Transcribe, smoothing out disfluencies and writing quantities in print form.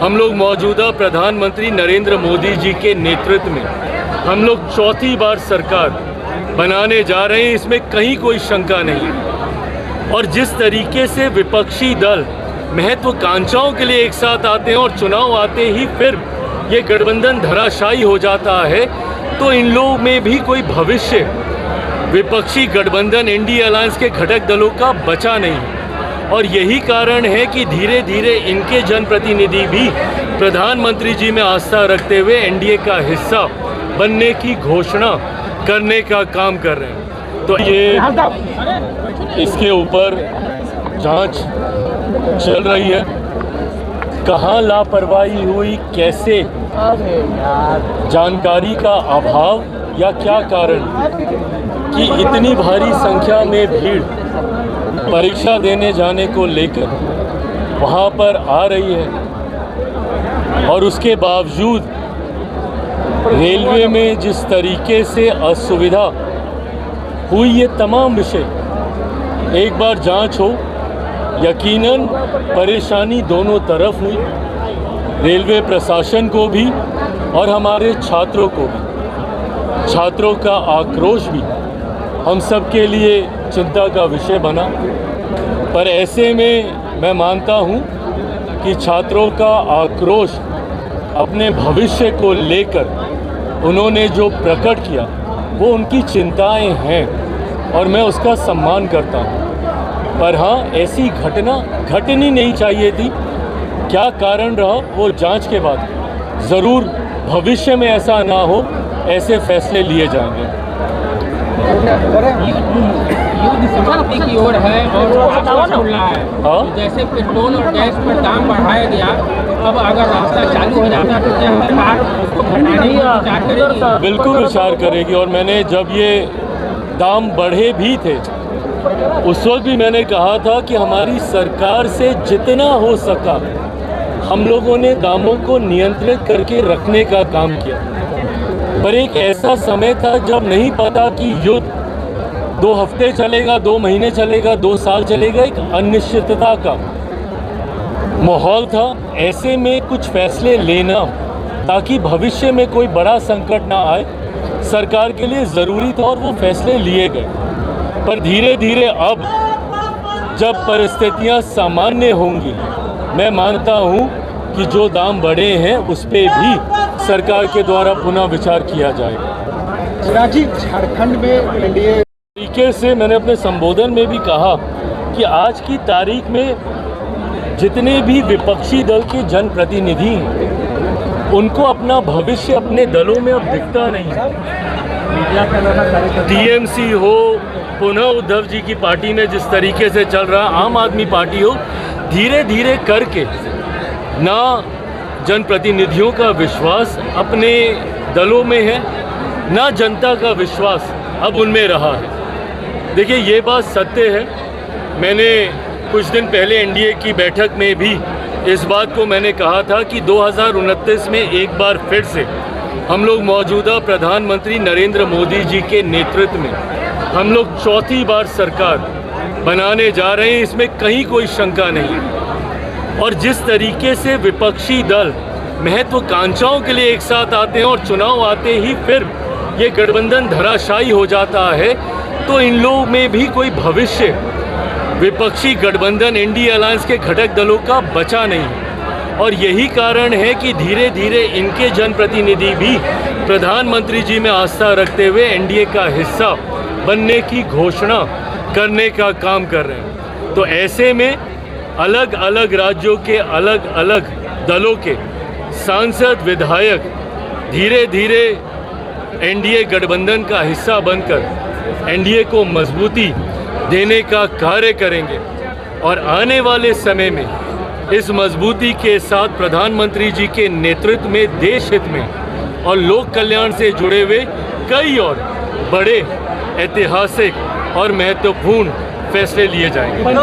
हम लोग मौजूदा प्रधानमंत्री नरेंद्र मोदी जी के नेतृत्व में हम लोग चौथी बार सरकार बनाने जा रहे हैं, इसमें कहीं कोई शंका नहीं है। और जिस तरीके से विपक्षी दल महत्वाकांक्षाओं के लिए एक साथ आते हैं और चुनाव आते ही फिर ये गठबंधन धराशायी हो जाता है, तो इन लोगों में भी कोई भविष्य विपक्षी गठबंधन इंडिया अलायंस के घटक दलों का बचा नहीं। और यही कारण है कि धीरे धीरे इनके जनप्रतिनिधि भी प्रधानमंत्री जी में आस्था रखते हुए एनडीए का हिस्सा बनने की घोषणा करने का काम कर रहे हैं। तो ये इसके ऊपर जांच चल रही है, कहाँ लापरवाही हुई, कैसे, जानकारी का अभाव या क्या कारण कि इतनी भारी संख्या में भीड़ परीक्षा देने जाने को लेकर वहाँ पर आ रही है। और उसके बावजूद रेलवे में जिस तरीके से असुविधा हुई, ये तमाम विषय एक बार जांच हो। यकीनन परेशानी दोनों तरफ हुई, रेलवे प्रशासन को भी और हमारे छात्रों को भी। छात्रों का आक्रोश भी हम सब के लिए चिंता का विषय बना। पर ऐसे में मैं मानता हूं कि छात्रों का आक्रोश अपने भविष्य को लेकर उन्होंने जो प्रकट किया वो उनकी चिंताएं हैं और मैं उसका सम्मान करता हूं। पर हाँ, ऐसी घटना घटनी नहीं चाहिए थी। क्या कारण रहा वो जांच के बाद ज़रूर भविष्य में ऐसा ना हो, ऐसे फैसले लिए जाएंगे। समाप्ति की ओर है और है। जैसे पेट्रोल और गैस पर दाम बढ़ाया गया, अब अगर रास्ता चालू हो जाता तो क्या सरकार उसको घटाने की विचार करेगी? बिल्कुल विचार करेगी। और मैंने जब ये दाम बढ़े भी थे उस वक्त भी मैंने कहा था कि हमारी सरकार से जितना हो सका हम लोगों ने दामों को नियंत्रित करके रखने का काम किया। पर एक ऐसा समय था जब नहीं पता कि युद्ध 2 हफ्ते चलेगा, 2 महीने चलेगा, 2 साल चलेगा, एक अनिश्चितता का माहौल था। ऐसे में कुछ फैसले लेना ताकि भविष्य में कोई बड़ा संकट ना आए, सरकार के लिए ज़रूरी था और वो फैसले लिए गए। पर धीरे धीरे अब जब परिस्थितियां सामान्य होंगी, मैं मानता हूं कि जो दाम बढ़े हैं उस पे भी सरकार के द्वारा पुनः विचार किया जाएगा। राजीव, झारखंड में एनडीए तरीके से मैंने अपने संबोधन में भी कहा कि आज की तारीख में जितने भी विपक्षी दल के जनप्रतिनिधि हैं उनको अपना भविष्य अपने दलों में अब दिखता नहीं है। टीएमसी हो, पुनः उद्धव जी की पार्टी में जिस तरीके से चल रहा, आम आदमी पार्टी हो, धीरे धीरे करके ना जनप्रतिनिधियों का विश्वास अपने दलों में है, ना जनता का विश्वास अब उनमें रहा है। देखिए, ये बात सत्य है। मैंने कुछ दिन पहले एनडीए की बैठक में भी इस बात को मैंने कहा था कि 2029 में एक बार फिर से हम लोग मौजूदा प्रधानमंत्री नरेंद्र मोदी जी के नेतृत्व में हम लोग चौथी बार सरकार बनाने जा रहे हैं, इसमें कहीं कोई शंका नहीं है। और जिस तरीके से विपक्षी दल महत्वाकांक्षाओं के लिए एक साथ आते हैं और चुनाव आते ही फिर ये गठबंधन धराशायी हो जाता है, तो इन लोगों में भी कोई भविष्य विपक्षी गठबंधन इंडिया अलायंस के घटक दलों का बचा नहीं। और यही कारण है कि धीरे धीरे इनके जनप्रतिनिधि भी प्रधानमंत्री जी में आस्था रखते हुए एनडीए का हिस्सा बनने की घोषणा करने का काम कर रहे हैं। तो ऐसे में अलग अलग राज्यों के अलग अलग दलों के सांसद, विधायक धीरे धीरे एनडीए गठबंधन का हिस्सा बनकर एनडीए को मजबूती देने का कार्य करेंगे। और आने वाले समय में इस मजबूती के साथ प्रधानमंत्री जी के नेतृत्व में देश हित में और लोक कल्याण से जुड़े हुए कई और बड़े ऐतिहासिक और महत्वपूर्ण फैसले लिए जाएंगे।